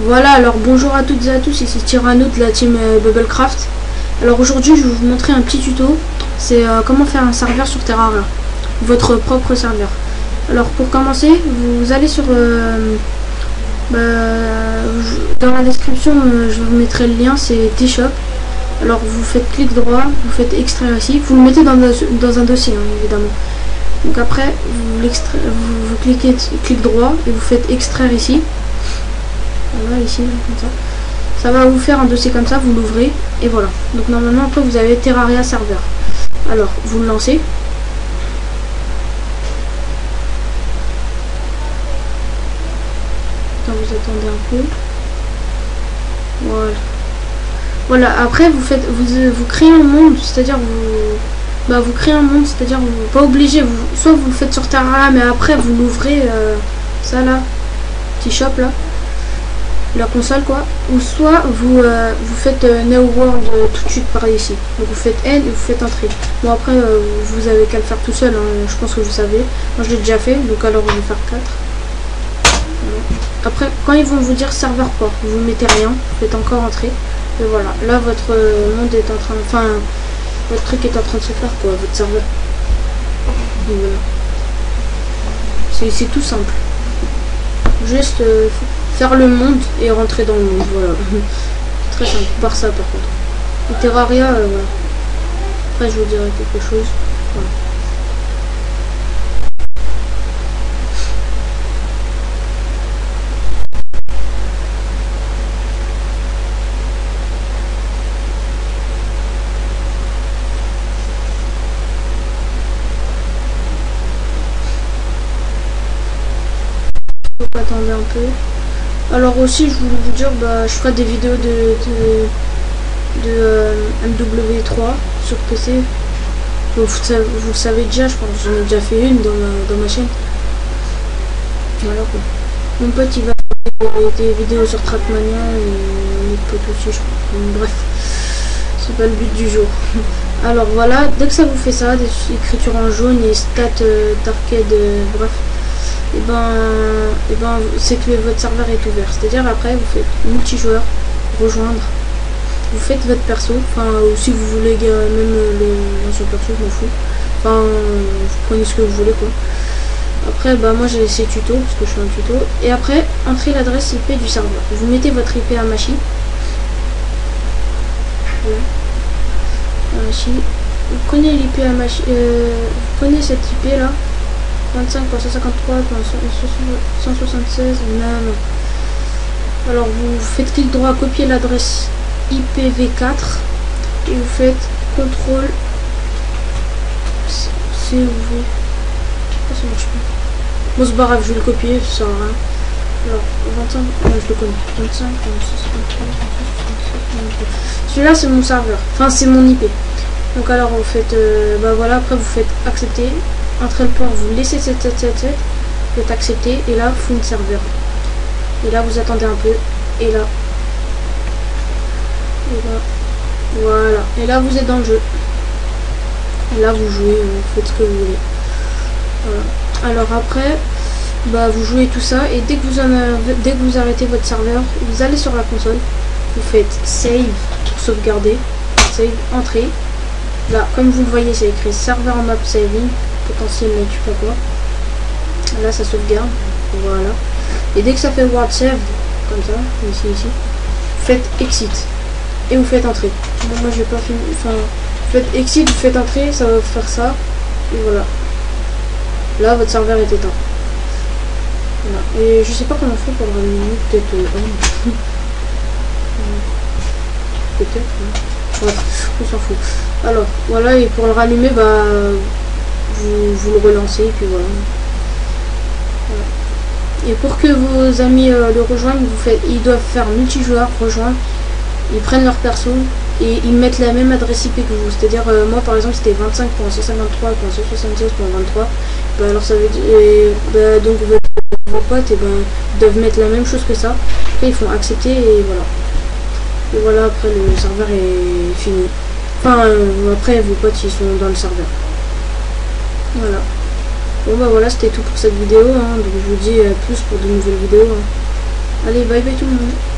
Voilà, alors bonjour à toutes et à tous, ici Tyranno de la team Bubblecraft. Alors aujourd'hui je vais vous montrer un petit tuto, c'est comment faire un serveur sur Terraria, votre propre serveur. Alors pour commencer, vous allez sur, dans la description je vous mettrai le lien, c'est T-Shop. Alors vous faites clic droit, vous faites extraire ici, vous le mettez dans un dossier hein, évidemment. Donc après vous cliquez clic droit et vous faites extraire ici. Voilà, ici, comme ça. Ça va vous faire un dossier comme ça, vous l'ouvrez, et voilà. Donc normalement, après, vous avez Terraria serveur. Alors, vous le lancez. Attends, vous attendez un peu. Voilà. Voilà, après, vous créez un monde, c'est-à-dire vous créez un monde, c'est-à-dire vous pas obligé, soit vous le faites sur Terraria, mais après, vous l'ouvrez, ça là, petit shop là. La console quoi, ou soit vous faites New World tout de suite par ici. Donc vous faites N et vous faites entrée. Bon après vous avez qu'à le faire tout seul, hein. Je pense que vous savez. Moi je l'ai déjà fait, donc alors on va faire 4. Voilà. Après quand ils vont vous dire serveur port, vous mettez rien, vous faites encore entrer. Et voilà, là votre monde est en train, enfin votre truc est en train de se faire quoi, votre serveur. Donc voilà. C'est tout simple. Juste faire le monde et rentrer dans le monde, voilà. Très simple, par ça par contre. Et Terraria, voilà. Après je vous dirai quelque chose. Voilà. Donc attendez un peu. Alors aussi je voulais vous dire, je ferai des vidéos de MW3 sur PC. Donc, vous le savez déjà, je pense, j'en ai déjà fait une dans ma chaîne. Voilà quoi. Mon pote il va faire des vidéos sur Trackmania et mon pote aussi je crois. Bref, c'est pas le but du jour. Alors voilà, dès que ça vous fait ça, des écritures en jaune et stats d'arcade, bref. Et ben c'est que votre serveur est ouvert, c'est-à-dire après vous faites multijoueur, rejoindre, vous faites votre perso, enfin si vous voulez même l'ancien perso, je m'en fous, enfin vous prenez ce que vous voulez quoi. Après moi j'ai laissé tuto parce que je fais un tuto, et après entrez l'adresse IP du serveur, vous mettez votre IP à machine, voilà. Vous prenez l'IP à machine, vous prenez cette IP là, 25.153.176, non. Alors vous faites clic droit, copier l'adresse IPv4 et vous faites CTRL CV. Oh, ça marche pas. Bon c'est pas grave, je vais le copier, ça sert à rien. Alors 25, je le connais. 25, 26, celui-là c'est mon serveur, enfin c'est mon IP. Donc alors vous faites, voilà, après vous faites accepter. Entrez le port, vous laissez 777, vous faites accepter, et là, full serveur. Et là, vous attendez un peu, et là, voilà. Et là, vous êtes dans le jeu. Et là, vous jouez, vous faites ce que vous voulez. Voilà. Alors après, vous jouez tout ça, et dès que vous arrêtez votre serveur, vous allez sur la console, vous faites save pour sauvegarder, save, entrée. Là, comme vous le voyez, c'est écrit serveur map saving. Potentiel mais tu sais pas quoi. Là ça sauvegarde, voilà. Et dès que ça fait world save, comme ça, ici, vous faites exit et vous faites entrer. Bon, moi j'ai pas fini, enfin, vous faites exit, vous faites entrer, ça va faire ça, et voilà. Là votre serveur est éteint. Voilà. Et je sais pas comment on fait pour le rallumer, peut-être. Peut-être. Bref, on s'en fout. Alors voilà, et pour le rallumer, vous le relancez et puis voilà. Et pour que vos amis le rejoignent, ils doivent faire multijoueur, rejoindre, ils prennent leur perso et ils mettent la même adresse IP que vous. C'est-à-dire moi par exemple c'était 25.153.176.23. Alors ça veut dire donc vos potes ils doivent mettre la même chose que ça. Après ils font accepter et voilà. Et voilà, après le serveur est fini. Enfin après vos potes ils sont dans le serveur. Voilà. Bon voilà, c'était tout pour cette vidéo, hein. Donc je vous dis plus pour de nouvelles vidéos. Hein. Allez, bye bye tout le monde.